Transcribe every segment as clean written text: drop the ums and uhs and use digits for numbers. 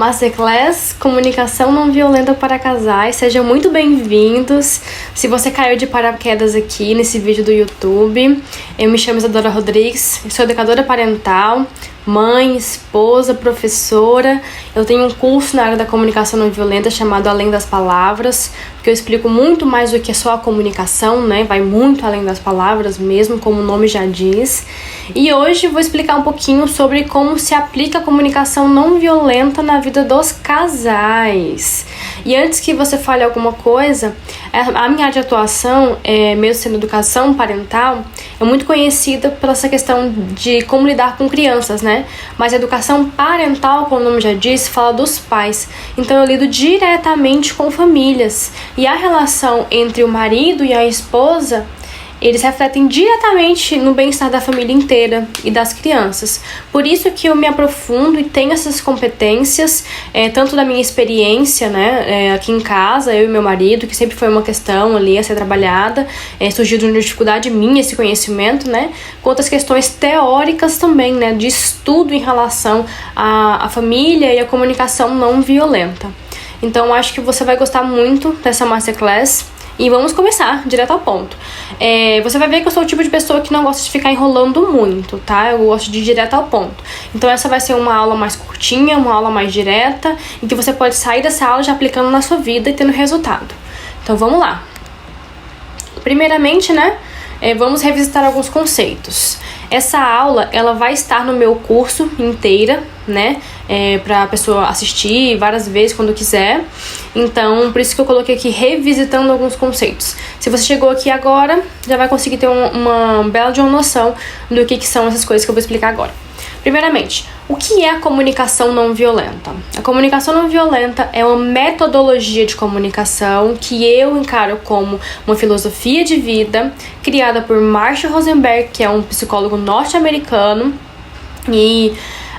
Masterclass Comunicação Não Violenta para Casais. Sejam muito bem-vindos. Se você caiu de paraquedas aqui nesse vídeo do YouTube, eu me chamo Isadora Rodrigues, sou educadora parental, mãe, esposa, professora. Eu tenho um curso na área da comunicação não violenta chamado Além das Palavras, porque eu explico muito mais do que só a comunicação, né? Vai muito além das palavras mesmo, como o nome já diz. E hoje vou explicar um pouquinho sobre como se aplica a comunicação não violenta na vida dos casais. E antes que você fale alguma coisa, a minha área de atuação, mesmo sendo educação parental, é muito conhecida pela essa questão de como lidar com crianças, né? Mas a educação parental, como o nome já diz, fala dos pais. Então eu lido diretamente com famílias. E a relação entre o marido e a esposa, eles refletem diretamente no bem-estar da família inteira e das crianças. Por isso que eu me aprofundo e tenho essas competências, tanto da minha experiência, né, aqui em casa, eu e meu marido, que sempre foi uma questão ali a ser trabalhada, surgiu de uma dificuldade minha esse conhecimento, né, quanto as questões teóricas também, né, de estudo em relação à família e à comunicação não violenta. Então, acho que você vai gostar muito dessa Masterclass. E vamos começar direto ao ponto. Você vai ver que eu sou o tipo de pessoa que não gosta de ficar enrolando muito, tá? Eu gosto de ir direto ao ponto. Então essa vai ser uma aula mais curtinha, uma aula mais direta, em que você pode sair dessa aula já aplicando na sua vida e tendo resultado. Então vamos lá. Primeiramente, né? Vamos revisitar alguns conceitos. Essa aula, ela vai estar no meu curso inteira, né? Pra pessoa assistir várias vezes quando quiser. Então, por isso que eu coloquei aqui revisitando alguns conceitos. Se você chegou aqui agora, já vai conseguir ter uma bela de uma noção do que são essas coisas que eu vou explicar agora. Primeiramente, o que é a comunicação não violenta? A comunicação não violenta é uma metodologia de comunicação que eu encaro como uma filosofia de vida criada por Marshall Rosenberg, que é um psicólogo norte-americano. E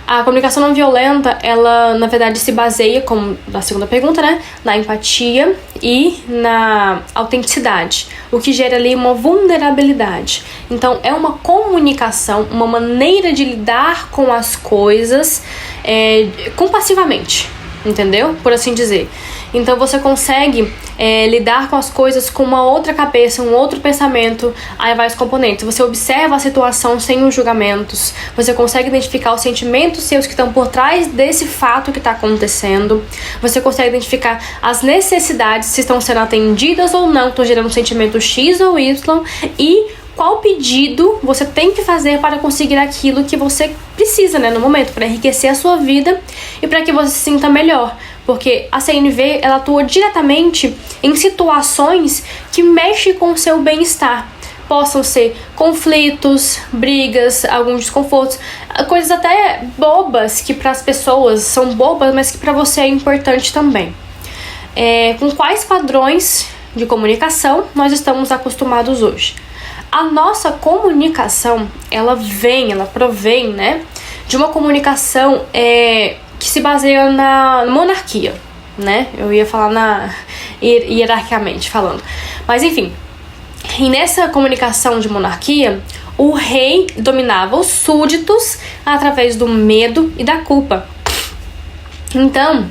a comunicação não violenta, ela na verdade se baseia, como na segunda pergunta, né, na empatia e na autenticidade, o que gera ali uma vulnerabilidade. Então é uma comunicação, uma maneira de lidar com as coisas compassivamente, entendeu? Por assim dizer. Então você consegue lidar com as coisas com uma outra cabeça, um outro pensamento. Aí vai os componentes. Você observa a situação sem os julgamentos. Você consegue identificar os sentimentos seus que estão por trás desse fato que está acontecendo. Você consegue identificar as necessidades, se estão sendo atendidas ou não, estão gerando um sentimento X ou Y. E qual pedido você tem que fazer para conseguir aquilo que você precisa, né, no momento, para enriquecer a sua vida e para que você se sinta melhor. Porque a CNV, ela atua diretamente em situações que mexem com o seu bem-estar. Possam ser conflitos, brigas, alguns desconfortos, coisas até bobas que para as pessoas são bobas, mas que para você é importante também. Com quais padrões de comunicação nós estamos acostumados hoje? A nossa comunicação, ela provém, né, de uma comunicação que se baseia na monarquia, né? Eu ia falar hierarquicamente falando. Mas enfim, e nessa comunicação de monarquia, o rei dominava os súditos através do medo e da culpa. Então,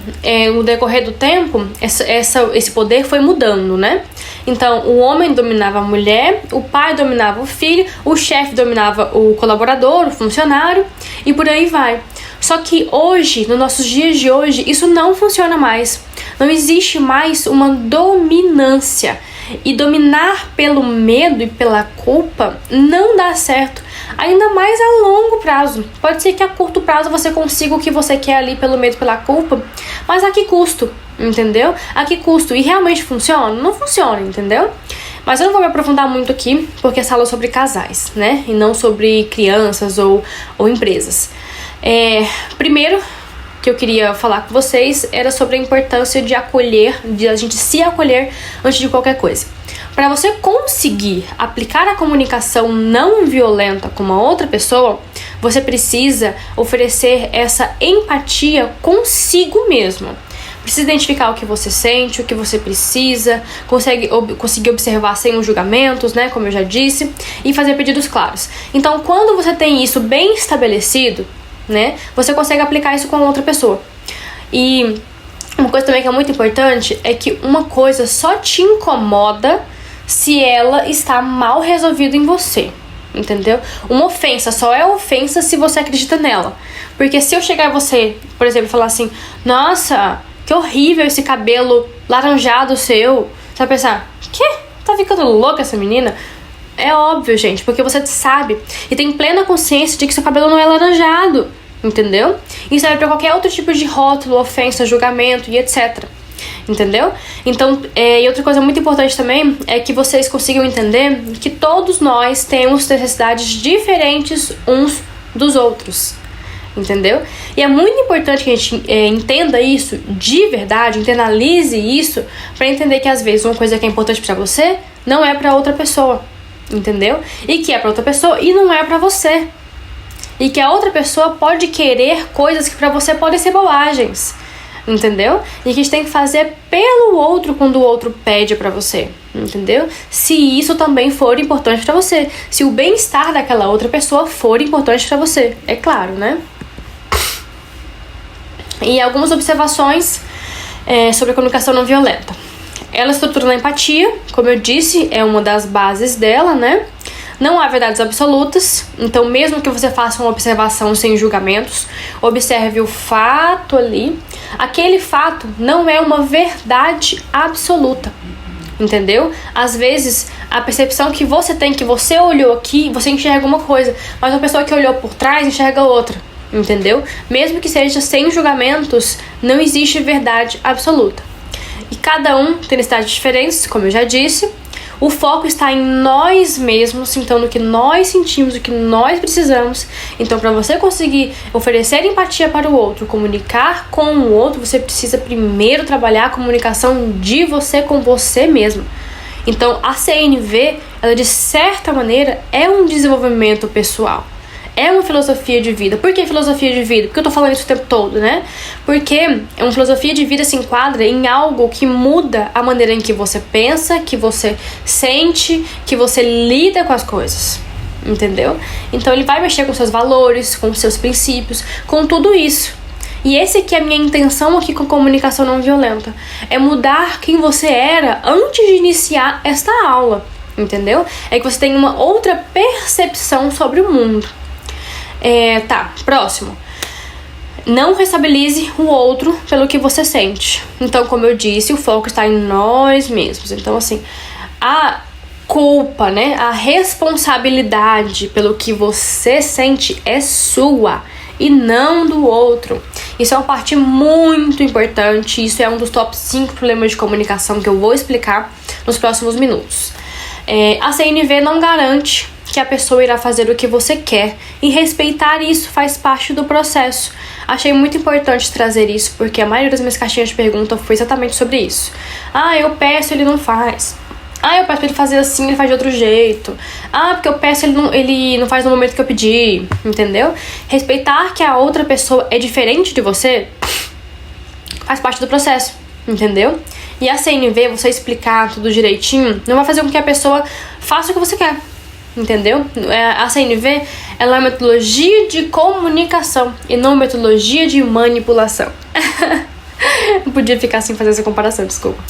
no decorrer do tempo, esse poder foi mudando, né? Então, o homem dominava a mulher, o pai dominava o filho, o chefe dominava o colaborador, o funcionário, e por aí vai. Só que hoje, nos nossos dias de hoje, isso não funciona mais. Não existe mais uma dominância. E dominar pelo medo e pela culpa não dá certo. Ainda mais a longo prazo. Pode ser que a curto prazo você consiga o que você quer ali pelo medo e pela culpa, mas a que custo? Entendeu? A que custo? E realmente funciona? Não funciona, entendeu? Mas eu não vou me aprofundar muito aqui, porque essa aula é sobre casais, né? E não sobre crianças ou empresas. Primeiro que eu queria falar com vocês era sobre a importância de a gente se acolher antes de qualquer coisa. Para você conseguir aplicar a comunicação não violenta com uma outra pessoa, você precisa oferecer essa empatia consigo mesmo. Precisa identificar o que você sente, o que você precisa, conseguir observar sem os julgamentos, né, como eu já disse, e fazer pedidos claros. Então, quando você tem isso bem estabelecido, né, você consegue aplicar isso com outra pessoa. E uma coisa também que é muito importante é que uma coisa só te incomoda se ela está mal resolvida em você, entendeu? Uma ofensa só é ofensa se você acredita nela. Porque se eu chegar a você, por exemplo, e falar assim, nossa, que horrível esse cabelo laranjado seu, você vai pensar, que? Tá ficando louca essa menina? É óbvio, gente, porque você sabe e tem plena consciência de que seu cabelo não é laranjado, entendeu? Isso serve pra qualquer outro tipo de rótulo, ofensa, julgamento e etc. Entendeu? Então, e outra coisa muito importante também é que vocês consigam entender que todos nós temos necessidades diferentes uns dos outros. Entendeu? E é muito importante que a gente entenda isso de verdade, internalize isso, pra entender que às vezes uma coisa que é importante pra você não é pra outra pessoa. Entendeu? E que é pra outra pessoa e não é pra você. E que a outra pessoa pode querer coisas que pra você podem ser bobagens. Entendeu? E que a gente tem que fazer pelo outro quando o outro pede pra você. Entendeu? Se isso também for importante pra você. Se o bem-estar daquela outra pessoa for importante pra você. É claro, né? E algumas observações sobre a comunicação não violenta. Ela estrutura na empatia, como eu disse, é uma das bases dela, né? Não há verdades absolutas, então mesmo que você faça uma observação sem julgamentos, observe o fato ali. Aquele fato não é uma verdade absoluta, entendeu? Às vezes, a percepção que você tem, que você olhou aqui, você enxerga uma coisa, mas a pessoa que olhou por trás enxerga outra, entendeu? Mesmo que seja sem julgamentos, não existe verdade absoluta. E cada um tem necessidades diferentes, como eu já disse. O foco está em nós mesmos, então no que nós sentimos, o que nós precisamos. Então, para você conseguir oferecer empatia para o outro, comunicar com o outro, você precisa primeiro trabalhar a comunicação de você com você mesmo. Então, a CNV, ela de certa maneira é um desenvolvimento pessoal. É uma filosofia de vida. Por que filosofia de vida? Porque eu tô falando isso o tempo todo, né? Porque uma filosofia de vida se enquadra em algo que muda a maneira em que você pensa, que você sente, que você lida com as coisas. Entendeu? Então ele vai mexer com seus valores, com seus princípios, com tudo isso. E esse aqui é a minha intenção aqui com comunicação não violenta. É mudar quem você era antes de iniciar esta aula. Entendeu? É que você tem uma outra percepção sobre o mundo. Tá, próximo. Não responsabilize o outro pelo que você sente. Então, como eu disse, o foco está em nós mesmos. Então, assim, a culpa, né? A responsabilidade pelo que você sente é sua e não do outro. Isso é uma parte muito importante. Isso é um dos top 5 problemas de comunicação que eu vou explicar nos próximos minutos. A CNV não garante que a pessoa irá fazer o que você quer, e respeitar isso faz parte do processo. Achei muito importante trazer isso, porque a maioria das minhas caixinhas de pergunta foi exatamente sobre isso. Ah, eu peço, ele não faz. Ah, eu peço pra ele fazer assim, ele faz de outro jeito. Ah, porque eu peço, ele não faz no momento que eu pedi, entendeu? Respeitar que a outra pessoa é diferente de você faz parte do processo, entendeu? E a CNV, você explicar tudo direitinho, não vai fazer com que a pessoa faça o que você quer. Entendeu? A CNV, ela é uma metodologia de comunicação e não uma metodologia de manipulação. Não podia ficar assim fazendo essa comparação, desculpa.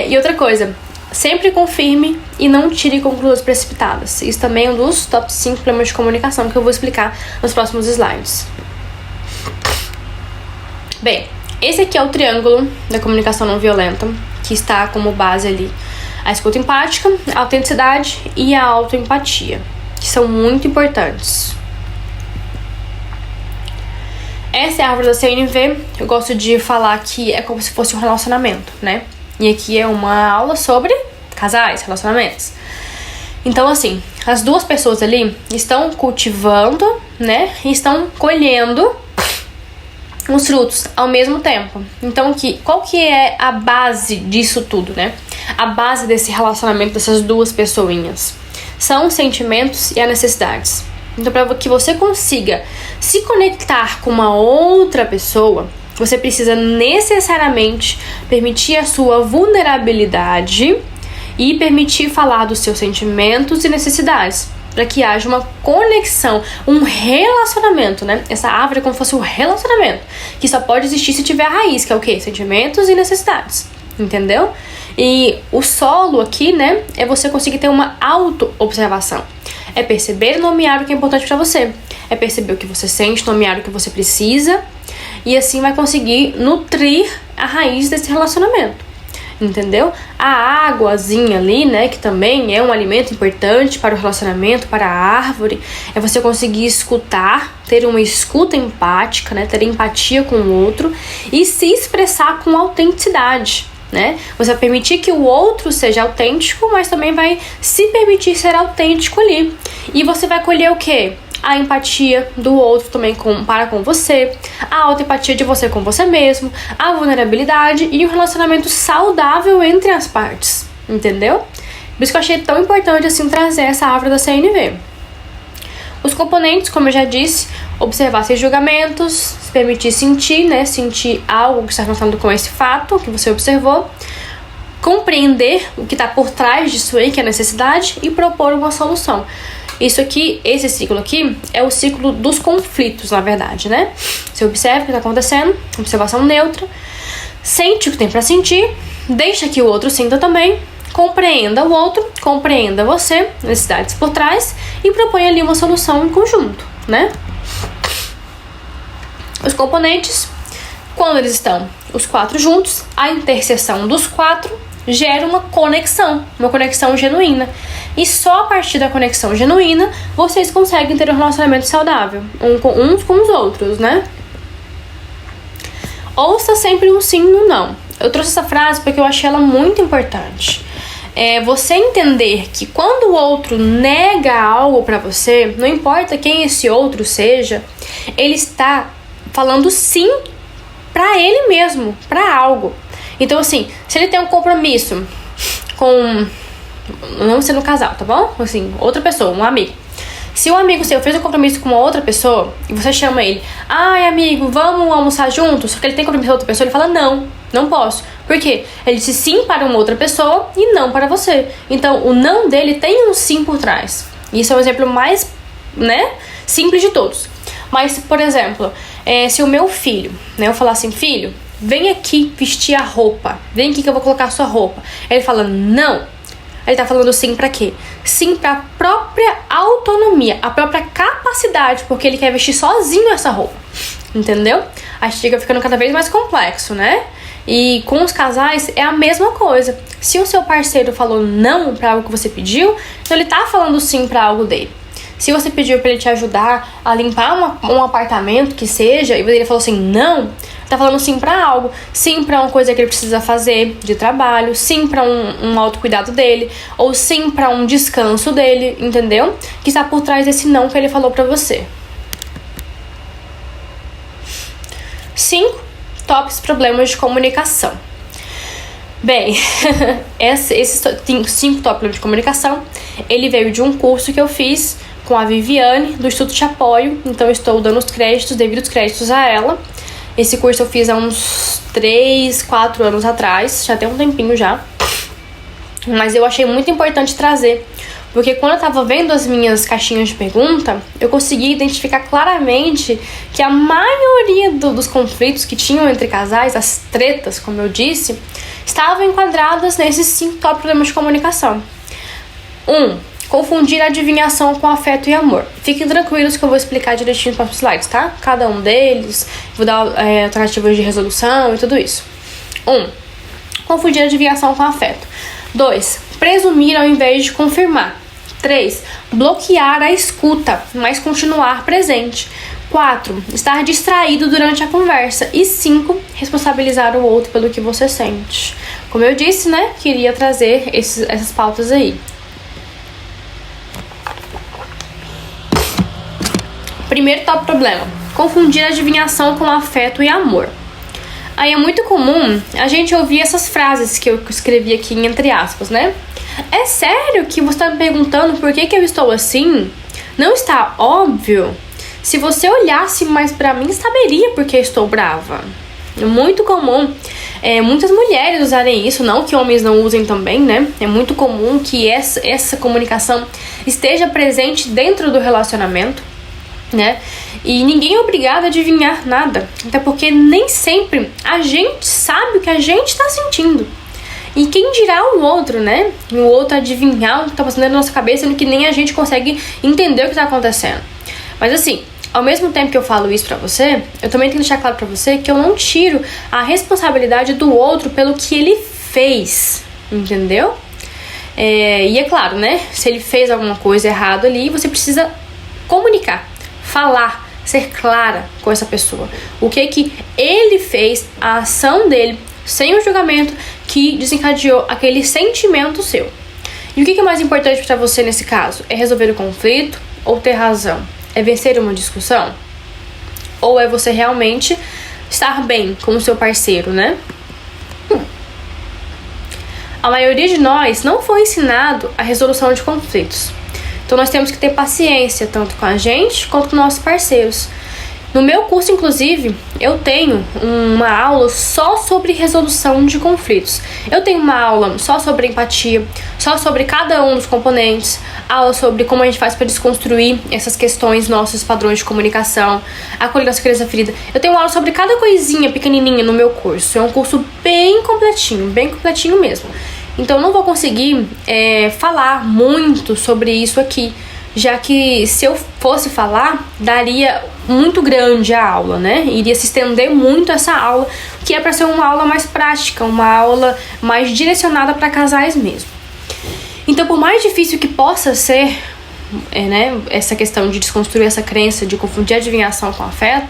E outra coisa, sempre confirme e não tire conclusões precipitadas. Isso também é um dos top 5 problemas de comunicação que eu vou explicar nos próximos slides. Bem, esse aqui é o triângulo da comunicação não violenta, que está como base ali a escuta empática, a autenticidade e a autoempatia, que são muito importantes. Essa é a árvore da CNV. Eu gosto de falar que é como se fosse um relacionamento, né? E aqui é uma aula sobre casais, relacionamentos. Então, assim, as duas pessoas ali estão cultivando, né? E estão colhendo os frutos ao mesmo tempo. Então, qual que é a base disso tudo, né? A base desse relacionamento dessas duas pessoinhas são os sentimentos e as necessidades. Então, para que você consiga se conectar com uma outra pessoa, você precisa necessariamente permitir a sua vulnerabilidade e permitir falar dos seus sentimentos e necessidades. para que haja uma conexão, um relacionamento, né? Essa árvore é como se fosse um relacionamento, que só pode existir se tiver a raiz, que é o quê? Sentimentos e necessidades, entendeu? E o solo aqui, né, é você conseguir ter uma auto-observação. É perceber e nomear o que é importante para você. É perceber o que você sente, nomear o que você precisa, e assim vai conseguir nutrir a raiz desse relacionamento. Entendeu? A águazinha ali, né, que também é um alimento importante para o relacionamento, para a árvore, é você conseguir escutar, ter uma escuta empática, né, ter empatia com o outro e se expressar com autenticidade, né? Você vai permitir que o outro seja autêntico, mas também vai se permitir ser autêntico ali. E você vai colher o quê? A empatia do outro também para com você, a autoempatia de você com você mesmo, a vulnerabilidade e um relacionamento saudável entre as partes, entendeu? Por isso que eu achei tão importante assim trazer essa árvore da CNV. Os componentes, como eu já disse, observar sem julgamentos, se permitir sentir, né? Sentir algo que está relacionado com esse fato que você observou, compreender o que está por trás disso aí, que é a necessidade, e propor uma solução. Isso aqui, esse ciclo aqui, é o ciclo dos conflitos, na verdade, né? Você observa o que está acontecendo, observação neutra, sente o que tem para sentir, deixa que o outro sinta também, compreenda o outro, compreenda você, necessidades por trás, e propõe ali uma solução em conjunto, né? Os componentes, quando eles estão os quatro juntos, a interseção dos quatro gera uma conexão genuína. E só a partir da conexão genuína vocês conseguem ter um relacionamento saudável, uns com os outros, né? Ouça sempre um sim e um não. Eu trouxe essa frase porque eu achei ela muito importante. É você entender que quando o outro nega algo pra você, não importa quem esse outro seja, ele está falando sim pra ele mesmo, pra algo. Então, assim, se ele tem um compromisso com, não sendo um casal, tá bom? Assim, outra pessoa, um amigo. Se um amigo seu fez um compromisso com uma outra pessoa e você chama ele, ai amigo, vamos almoçar juntos, só que ele tem compromisso com outra pessoa, ele fala, não posso. Por quê? Ele disse sim para uma outra pessoa e não para você. Então, o não dele tem um sim por trás. Isso é o exemplo mais, né, simples de todos. Mas, por exemplo, se o meu filho, né, eu falar assim, filho, vem aqui vestir a roupa, vem aqui que eu vou colocar a sua roupa. Ele fala, não. Ele tá falando sim pra quê? Sim pra própria autonomia, a própria capacidade, porque ele quer vestir sozinho essa roupa. Entendeu? A gente fica ficando cada vez mais complexo, né? E com os casais é a mesma coisa. Se o seu parceiro falou não pra algo que você pediu, então ele tá falando sim pra algo dele. Se você pediu pra ele te ajudar a limpar um apartamento, que seja, e ele falou assim, não, tá falando sim pra algo. Sim pra uma coisa que ele precisa fazer de trabalho, sim pra um autocuidado dele, ou sim pra um descanso dele, entendeu? Que está por trás desse não que ele falou pra você. 5 tops problemas de comunicação. Bem, esses 5 top problemas de comunicação, ele veio de um curso que eu fiz com a Viviane, do Instituto Te Apoio, então eu estou dando os devidos créditos a ela. Esse curso eu fiz há uns 3, 4 anos atrás, já tem um tempinho já, mas eu achei muito importante trazer, porque quando eu tava vendo as minhas caixinhas de pergunta, eu consegui identificar claramente que a maioria dos conflitos que tinham entre casais, as tretas, como eu disse, estavam enquadradas nesses 5 top problemas de comunicação. 1. Confundir adivinhação com afeto e amor. Fiquem tranquilos que eu vou explicar direitinho nos slides, tá? Cada um deles, vou dar alternativas de resolução e tudo isso. 1. Confundir adivinhação com afeto. 2. Presumir ao invés de confirmar. 3. Bloquear a escuta, mas continuar presente. 4. Estar distraído durante a conversa. E 5. Responsabilizar o outro pelo que você sente. Como eu disse, né? Queria trazer essas pautas aí. Primeiro top problema, confundir adivinhação com afeto e amor. Aí é muito comum a gente ouvir essas frases que eu escrevi aqui entre aspas, né? É sério que você está me perguntando por que eu estou assim? Não está óbvio? Se você olhasse mais pra mim, saberia por que estou brava. É muito comum muitas mulheres usarem isso, não que homens não usem também, né? É muito comum que essa comunicação esteja presente dentro do relacionamento, né? E ninguém é obrigado a adivinhar nada, até porque nem sempre a gente sabe o que a gente tá sentindo. E quem dirá o outro, né? O outro adivinhar o que tá passando dentro da nossa cabeça, sendo que nem a gente consegue entender o que tá acontecendo. Mas assim, ao mesmo tempo que eu falo isso pra você, eu também tenho que deixar claro pra você que eu não tiro a responsabilidade do outro pelo que ele fez, entendeu? E é claro, né? Se ele fez alguma coisa errada ali, você precisa comunicar, falar, ser clara com essa pessoa. O que que ele fez, a ação dele, sem o julgamento, que desencadeou aquele sentimento seu. E o que é mais importante pra você nesse caso? É resolver o conflito ou ter razão? É vencer uma discussão? Ou é você realmente estar bem com o seu parceiro, né? A maioria de nós não foi ensinado a resolução de conflitos. Então nós temos que ter paciência, tanto com a gente quanto com nossos parceiros. No meu curso, inclusive, eu tenho uma aula só sobre resolução de conflitos. Eu tenho uma aula só sobre empatia, só sobre cada um dos componentes, aula sobre como a gente faz para desconstruir essas questões, nossos padrões de comunicação, acolher nossa criança ferida. Eu tenho uma aula sobre cada coisinha pequenininha no meu curso. É um curso bem completinho mesmo. Então eu não vou conseguir falar muito sobre isso aqui, já que se eu fosse falar, daria muito grande a aula, né? Iria se estender muito essa aula, que é para ser uma aula mais prática, uma aula mais direcionada para casais mesmo. Então, por mais difícil que possa ser, né, essa questão de desconstruir essa crença de confundir adivinhação com afeto,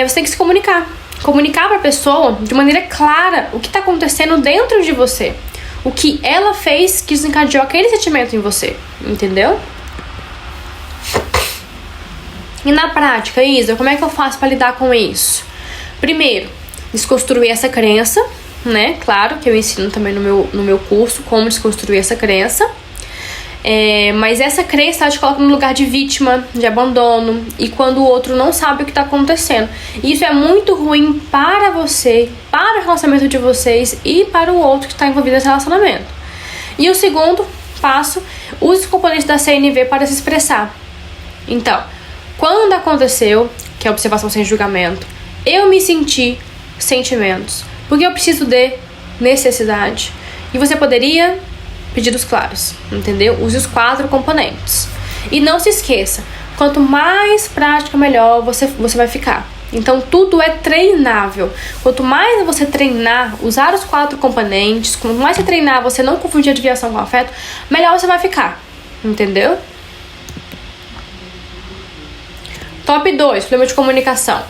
você tem que se comunicar. Comunicar para a pessoa de maneira clara o que está acontecendo dentro de você. O que ela fez que desencadeou aquele sentimento em você, entendeu? E na prática, Isa, como é que eu faço para lidar com isso? Primeiro, desconstruir essa crença, né? Claro que eu ensino também no meu curso como desconstruir essa crença. Mas essa crença ela te coloca no lugar de vítima, de abandono, e quando o outro não sabe o que está acontecendo. Isso é muito ruim para você, para o relacionamento de vocês e para o outro que está envolvido nesse relacionamento. E o segundo passo, use os componentes da CNV para se expressar. Então, quando aconteceu, que é a observação sem julgamento, eu me senti sentimentos, porque eu preciso de necessidade. E você poderia pedidos claros, entendeu? Use os 4 componentes. E não se esqueça, quanto mais prática, melhor você vai ficar. Então, tudo é treinável. Quanto mais você treinar, usar os 4 componentes, quanto mais você treinar, você não confundir adivinhação com afeto, melhor você vai ficar, entendeu? Top 2, problema de comunicação.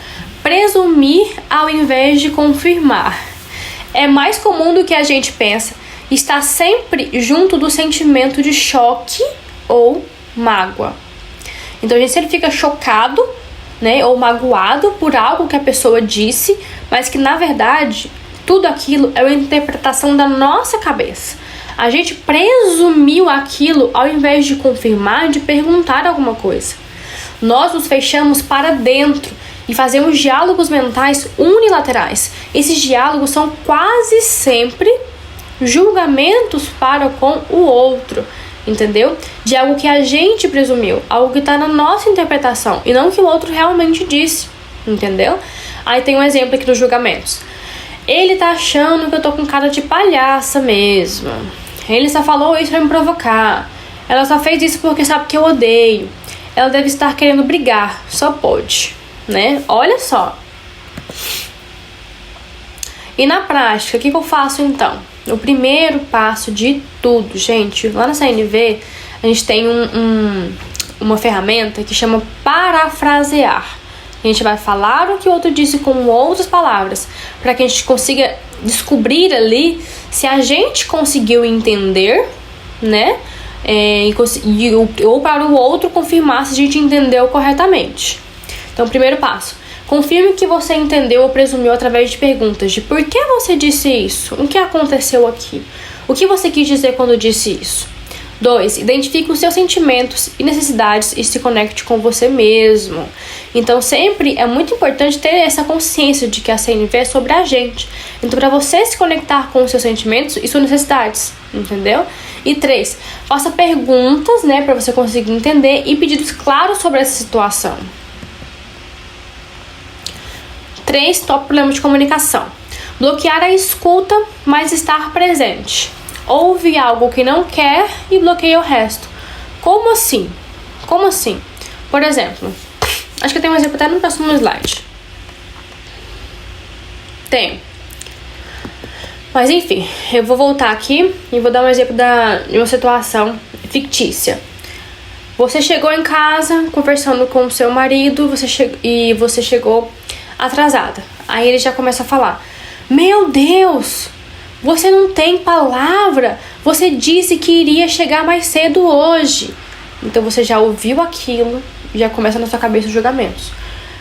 Presumir ao invés de confirmar. É mais comum do que a gente pensa. Está sempre junto do sentimento de choque ou mágoa. Então a gente sempre fica chocado, né, ou magoado por algo que a pessoa disse, mas que na verdade tudo aquilo é uma interpretação da nossa cabeça. A gente presumiu aquilo ao invés de confirmar, de perguntar alguma coisa. Nós nos fechamos para dentro e fazemos diálogos mentais unilaterais. Esses diálogos são quase sempre julgamentos para com o outro, entendeu? De algo que a gente presumiu, algo que está na nossa interpretação e não que o outro realmente disse, entendeu? Aí tem um exemplo aqui dos julgamentos. Ele tá achando que eu tô com cara de palhaça mesmo. Ele só falou isso pra me provocar. Ela só fez isso porque sabe que eu odeio. Ela deve estar querendo brigar, só pode, né? Olha só. E na prática, o que eu faço então? O primeiro passo de tudo, gente, lá na CNV, a gente tem uma ferramenta que chama parafrasear. A gente vai falar o que o outro disse com outras palavras, para que a gente consiga descobrir ali se a gente conseguiu entender, né? Ou para o outro confirmar se a gente entendeu corretamente. Então, primeiro passo. Confirme que você entendeu ou presumiu através de perguntas de por que você disse isso, o que aconteceu aqui, o que você quis dizer quando disse isso. 2. Identifique os seus sentimentos e necessidades e se conecte com você mesmo. Então sempre é muito importante ter essa consciência de que a CNV é sobre a gente. Então para você se conectar com os seus sentimentos e suas necessidades, entendeu? E 3, faça perguntas, né, para você conseguir entender e pedidos claros sobre essa situação. 3, top problema de comunicação. Bloquear a escuta, mas estar presente. Ouve algo que não quer e bloqueia o resto. Como assim? Como assim? Por exemplo, acho que eu tenho um exemplo até no próximo slide. Tem. Mas enfim, eu vou voltar aqui e vou dar um exemplo de uma situação fictícia. Você chegou em casa conversando com o seu marido e você chegou atrasada. Aí ele já começa a falar: meu Deus, você não tem palavra, você disse que iria chegar mais cedo hoje. Então você já ouviu aquilo, já começa na sua cabeça os julgamentos.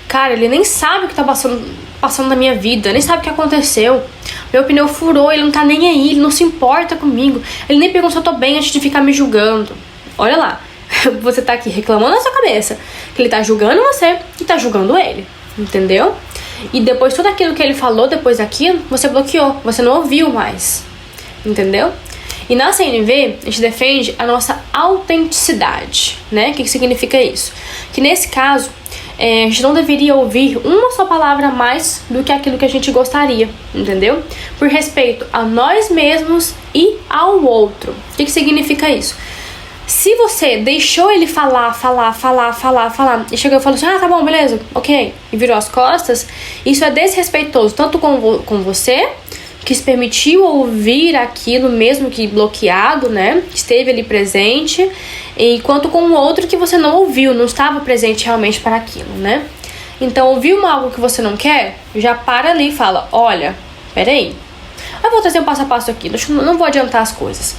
Cara, ele nem sabe o que tá passando na minha vida, nem sabe o que aconteceu. Meu pneu furou, ele não tá nem aí, ele não se importa comigo. Ele nem pergunta se eu tô bem antes de ficar me julgando. Olha lá, você tá aqui reclamando na sua cabeça que ele tá julgando você e tá julgando ele, entendeu? E depois tudo aquilo que ele falou depois daquilo, você bloqueou, você não ouviu mais, entendeu? E na CNV, a gente defende a nossa autenticidade, né? O que significa isso? Que nesse caso, a gente não deveria ouvir uma só palavra a mais do que aquilo que a gente gostaria, entendeu? Por respeito a nós mesmos e ao outro. O que significa isso? Se você deixou ele falar, e chegou e falou assim: ah, tá bom, beleza, ok, e virou as costas, isso é desrespeitoso, tanto com você, que se permitiu ouvir aquilo mesmo que bloqueado, né, esteve ali presente, e quanto com o outro que você não ouviu, não estava presente realmente para aquilo, né. Então, ouviu algo que você não quer, já para ali e fala: olha, peraí, eu vou trazer um passo a passo aqui, não vou adiantar as coisas.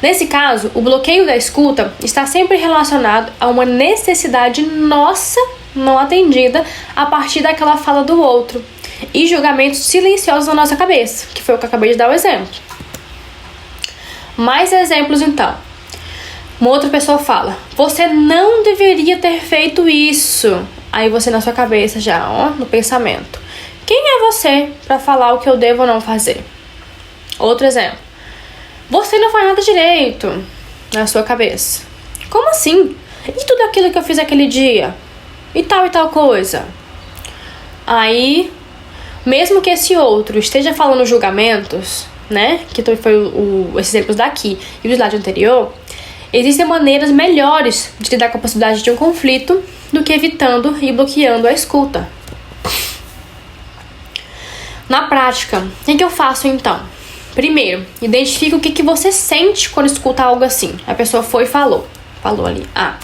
Nesse caso, o bloqueio da escuta está sempre relacionado a uma necessidade nossa não atendida a partir daquela fala do outro e julgamentos silenciosos na nossa cabeça, que foi o que eu acabei de dar o exemplo. Mais exemplos então. Uma outra pessoa fala: você não deveria ter feito isso. Aí você na sua cabeça já, ó, no pensamento: quem é você para falar o que eu devo ou não fazer? Outro exemplo: você não faz nada direito, na sua cabeça. Como assim? E tudo aquilo que eu fiz aquele dia? E tal coisa? Aí, mesmo que esse outro esteja falando julgamentos, né? Que foi esses exemplos daqui e do slide anterior, existem maneiras melhores de lidar com a possibilidade de um conflito do que evitando e bloqueando a escuta. Na prática, o que eu faço então? Primeiro, identifique o que você sente quando escuta algo assim. A pessoa foi e falou ali: ah,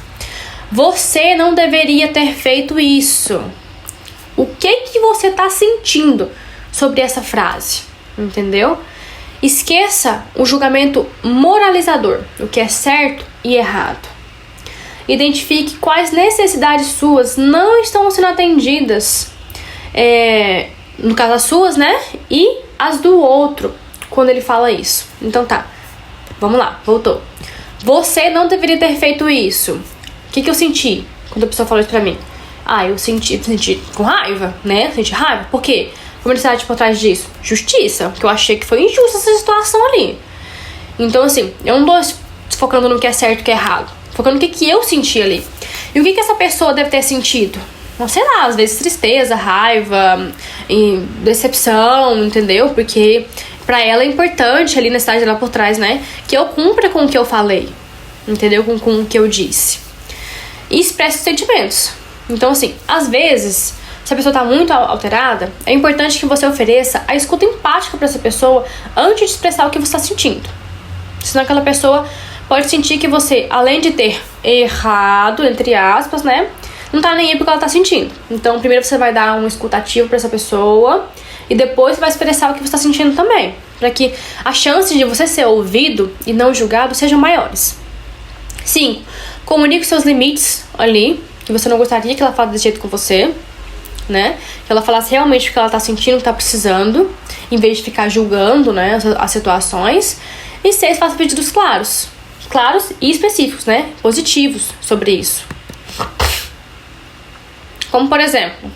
você não deveria ter feito isso. O que você tá sentindo sobre essa frase? Entendeu? Esqueça o julgamento moralizador, o que é certo e errado. Identifique quais necessidades suas não estão sendo atendidas, no caso as suas, né? E as do outro, quando ele fala isso. Então tá, vamos lá, voltou. Você não deveria ter feito isso. O que eu senti quando a pessoa falou isso pra mim? Ah, eu senti com raiva, né? Senti raiva. Por quê? Como ele está por trás disso? Justiça. Porque eu achei que foi injusta essa situação ali. Então, assim, eu não tô focando no que é certo e o que é errado. Focando no que eu senti ali. E o que essa pessoa deve ter sentido? Não sei lá, às vezes tristeza, raiva, decepção, entendeu? Porque pra ela é importante ali na cidade dela por trás, né? Que eu cumpra com o que eu falei, entendeu? Com o que eu disse. E expresse os sentimentos. Então, assim, às vezes, se a pessoa tá muito alterada, é importante que você ofereça a escuta empática pra essa pessoa antes de expressar o que você tá sentindo. Senão aquela pessoa pode sentir que você, além de ter errado, entre aspas, né? Não tá nem aí porque ela tá sentindo. Então, primeiro você vai dar um escutativo pra essa pessoa e depois você vai expressar o que você tá sentindo também, para que as chances de você ser ouvido e não julgado sejam maiores. 5. Comunique seus limites ali, que você não gostaria que ela falasse desse jeito com você, né? Que ela falasse realmente o que ela tá sentindo, o que tá precisando, em vez de ficar julgando, né, as situações. E 6. Faça pedidos claros e específicos, né? Positivos sobre isso. Como, por exemplo,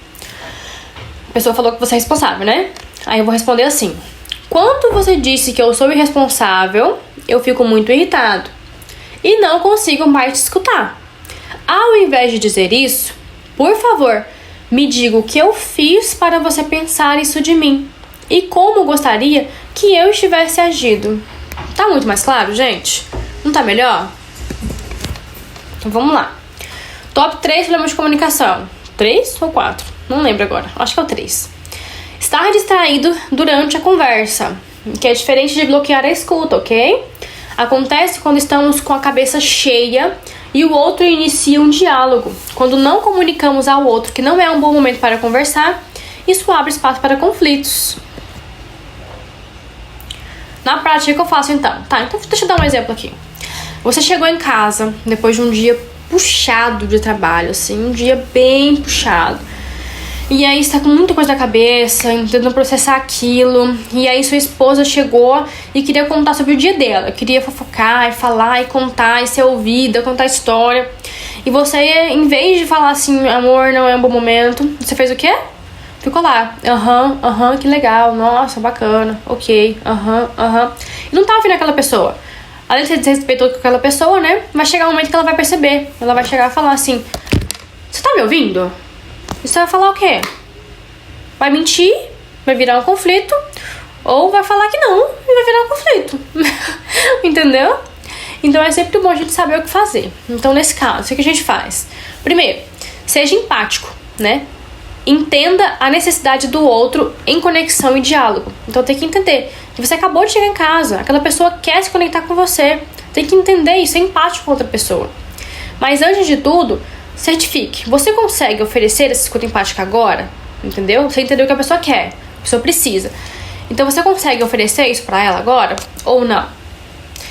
a pessoa falou que você é responsável, né? Aí eu vou responder assim: quando você disse que eu sou irresponsável, eu fico muito irritado e não consigo mais te escutar. Ao invés de dizer isso, por favor, me diga o que eu fiz para você pensar isso de mim e como gostaria que eu estivesse agido. Tá muito mais claro, gente? Não tá melhor? Então vamos lá. Top 3 problemas de comunicação. 3 ou 4? Não lembro agora. Acho que é o 3. Estar distraído durante a conversa, que é diferente de bloquear a escuta, ok? Acontece quando estamos com a cabeça cheia e o outro inicia um diálogo. Quando não comunicamos ao outro que não é um bom momento para conversar, isso abre espaço para conflitos. Na prática, o que eu faço então? Tá, então deixa eu dar um exemplo aqui. Você chegou em casa depois de um dia puxado de trabalho, assim, um dia bem puxado. E aí você tá com muita coisa na cabeça, tentando processar aquilo. E aí sua esposa chegou e queria contar sobre o dia dela. Queria fofocar e falar e contar e ser ouvida, contar história. E você, em vez de falar assim, amor, não é um bom momento, você fez o quê? Ficou lá, que legal, nossa, bacana, ok, E não tá ouvindo aquela pessoa. Além de ser desrespeitoso com aquela pessoa, né? Vai chegar um momento que ela vai perceber. Ela vai chegar e falar assim: você tá me ouvindo? E você vai falar o quê? Vai mentir? Vai virar um conflito? Ou vai falar que não e vai virar um conflito? Entendeu? Então é sempre bom a gente saber o que fazer. Então nesse caso, o que a gente faz? Primeiro, seja empático, né? Entenda a necessidade do outro em conexão e diálogo. Então tem que entender que você acabou de chegar em casa, aquela pessoa quer se conectar com você. Tem que entender isso, ser empático com outra pessoa. Mas antes de tudo, certifique. Você consegue oferecer essa escuta empática agora? Entendeu? Você entendeu o que a pessoa quer, a pessoa precisa. Então você consegue oferecer isso pra ela agora ou não?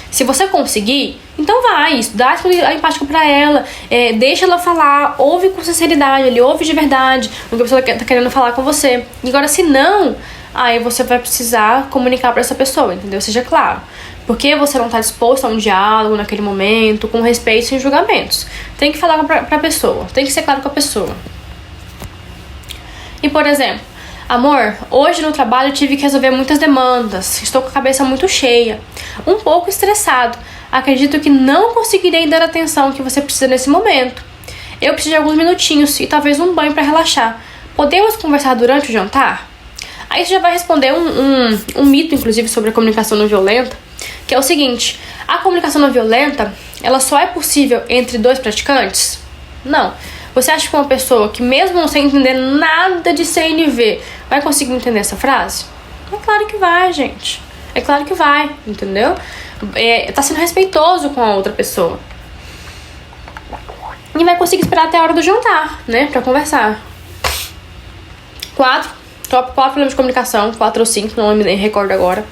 Se você conseguir, então vai, dá a empática pra ela, deixa ela falar, ouve com sinceridade, ele ouve de verdade o que a pessoa tá querendo falar com você. E agora, se não, aí você vai precisar comunicar pra essa pessoa, entendeu? Seja claro. Porque você não tá disposto a um diálogo naquele momento, com respeito e sem julgamentos. Tem que falar pra pessoa, tem que ser claro com a pessoa. E, por exemplo, amor, hoje no trabalho eu tive que resolver muitas demandas, estou com a cabeça muito cheia, um pouco estressado, acredito que não conseguirei dar a atenção que você precisa nesse momento. Eu preciso de alguns minutinhos e talvez um banho para relaxar. Podemos conversar durante o jantar? Aí você já vai responder um mito, inclusive, sobre a comunicação não violenta, que é o seguinte: a comunicação não violenta, ela só é possível entre dois praticantes? Não. Você acha que uma pessoa que, mesmo sem entender nada de CNV, vai conseguir entender essa frase? É claro que vai, gente. É claro que vai, entendeu? Tá sendo respeitoso com a outra pessoa. E vai conseguir esperar até a hora do jantar, né? Pra conversar. Top 4 problemas de comunicação. 4 ou 5, não me recordo agora.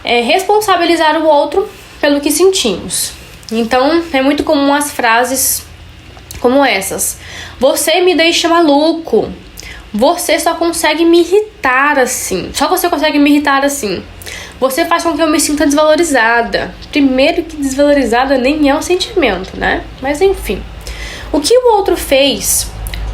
Responsabilizar o outro pelo que sentimos. Então, é muito comum as frases como essas: você me deixa maluco, você só consegue me irritar assim, só você consegue me irritar assim, você faz com que eu me sinta desvalorizada. Primeiro que desvalorizada nem é um sentimento, né? Mas enfim, o que o outro fez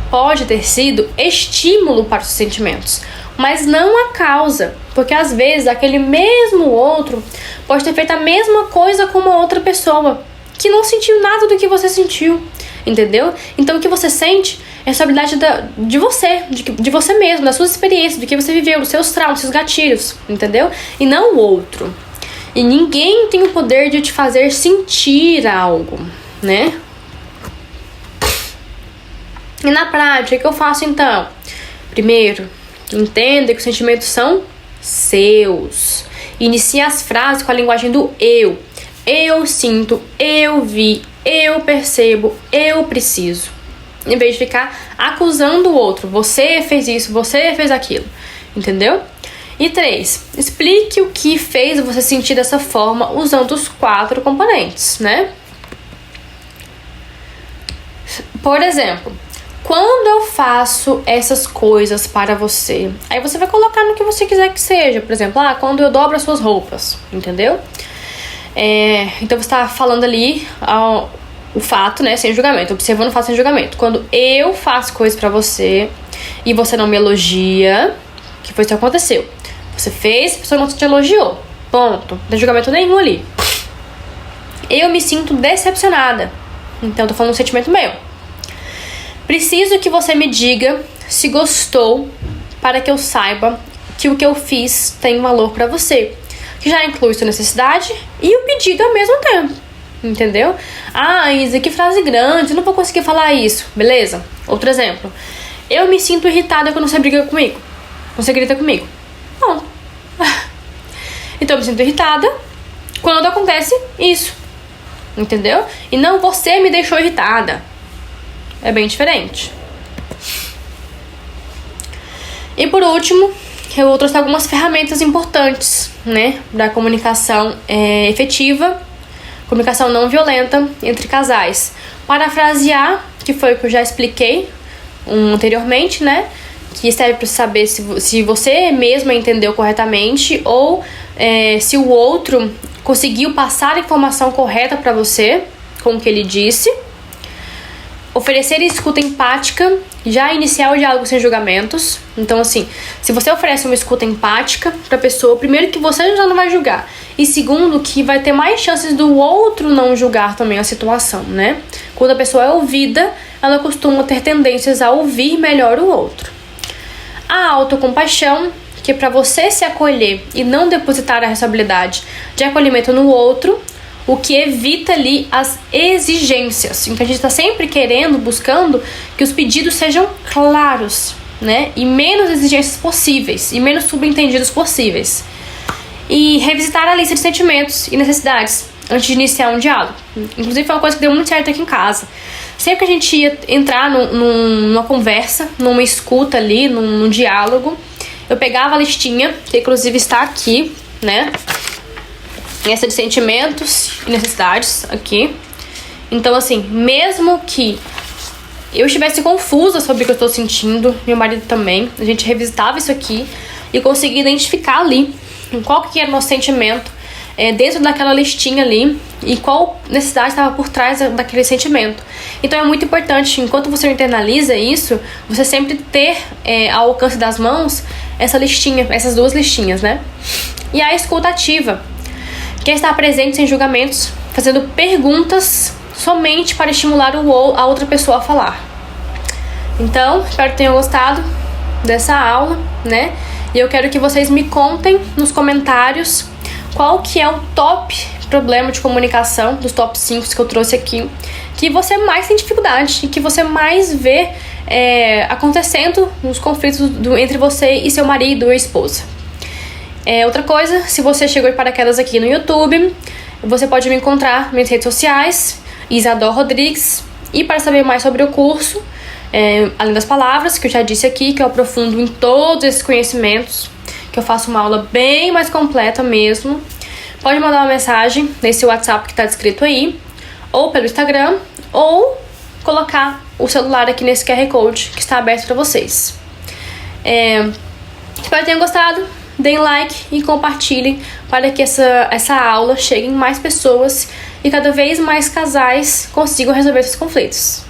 pode ter sido estímulo para os sentimentos, mas não a causa, porque às vezes aquele mesmo outro pode ter feito a mesma coisa com uma outra pessoa que não sentiu nada do que você sentiu. Entendeu? Então o que você sente é responsabilidade de você, de você mesmo, das suas experiências, do que você viveu, dos seus traumas, dos seus gatilhos, entendeu? E não o outro. E ninguém tem o poder de te fazer sentir algo, né? E na prática, o que eu faço então? Primeiro, entenda que os sentimentos são seus. Inicie as frases com a linguagem do eu. Eu sinto, eu vi, eu percebo, eu preciso. Em vez de ficar acusando o outro. Você fez isso, você fez aquilo. Entendeu? E 3, explique o que fez você sentir dessa forma usando os 4 componentes, né? Por exemplo, quando eu faço essas coisas para você, aí você vai colocar no que você quiser que seja. Por exemplo, quando eu dobro as suas roupas, entendeu? Então você está falando ali o fato, né, sem julgamento, observando o fato sem julgamento. Quando eu faço coisas pra você e você não me elogia, que foi isso que aconteceu. Você fez, a pessoa não te elogiou. Ponto. Não tem julgamento nenhum ali. Eu me sinto decepcionada. Então, eu tô falando um sentimento meu. Preciso que você me diga se gostou para que eu saiba que o que eu fiz tem valor pra você. Que já inclui sua necessidade e o pedido ao mesmo tempo. Entendeu? Ah, Isa, que frase grande, eu não vou conseguir falar isso. Beleza? Outro exemplo. Eu me sinto irritada quando você briga comigo. Quando você grita comigo. Bom. Então eu me sinto irritada quando acontece isso. Entendeu? E não você me deixou irritada. É bem diferente. E por último, eu trouxe algumas ferramentas importantes, né, da comunicação efetiva, comunicação não violenta entre casais. Parafrasear, que foi o que eu já expliquei anteriormente, né, que serve para saber se você mesma entendeu corretamente ou se o outro conseguiu passar a informação correta para você com o que ele disse. Oferecer escuta empática, já iniciar o diálogo sem julgamentos. Então, assim, se você oferece uma escuta empática pra pessoa, primeiro que você já não vai julgar. E segundo, que vai ter mais chances do outro não julgar também a situação, né? Quando a pessoa é ouvida, ela costuma ter tendências a ouvir melhor o outro. A autocompaixão, que é pra você se acolher e não depositar a responsabilidade de acolhimento no outro, o que evita ali as exigências. Então a gente está sempre querendo, buscando que os pedidos sejam claros, né? E menos exigências possíveis, e menos subentendidos possíveis. E revisitar a lista de sentimentos e necessidades antes de iniciar um diálogo. Inclusive foi uma coisa que deu muito certo aqui em casa. Sempre que a gente ia entrar numa conversa, numa escuta ali, num diálogo, eu pegava a listinha, que inclusive está aqui, né? Essa de sentimentos e necessidades aqui. Então, assim, mesmo que eu estivesse confusa sobre o que eu estou sentindo, meu marido também, a gente revisitava isso aqui e conseguia identificar ali qual que era o nosso sentimento dentro daquela listinha ali e qual necessidade estava por trás daquele sentimento. Então é muito importante, enquanto você internaliza isso, você sempre ter ao alcance das mãos essa listinha, essas duas listinhas, né? E a escuta ativa, que é estar presente sem julgamentos, fazendo perguntas somente para estimular a outra pessoa a falar. Então, espero que tenham gostado dessa aula, né? E eu quero que vocês me contem nos comentários qual que é o top problema de comunicação, dos top 5 que eu trouxe aqui, que você mais tem dificuldade e que você mais vê acontecendo nos conflitos entre você e seu marido ou esposa. Outra coisa, se você chegou de paraquedas aqui no YouTube, você pode me encontrar nas minhas redes sociais, Isadora Rodrigues, e para saber mais sobre o curso, além das palavras, que eu já disse aqui, que eu aprofundo em todos esses conhecimentos, que eu faço uma aula bem mais completa mesmo, pode mandar uma mensagem nesse WhatsApp que está descrito aí, ou pelo Instagram, ou colocar o celular aqui nesse QR Code que está aberto para vocês. Espero que tenham gostado. Deem like e compartilhem para que essa aula chegue em mais pessoas e cada vez mais casais consigam resolver esses conflitos.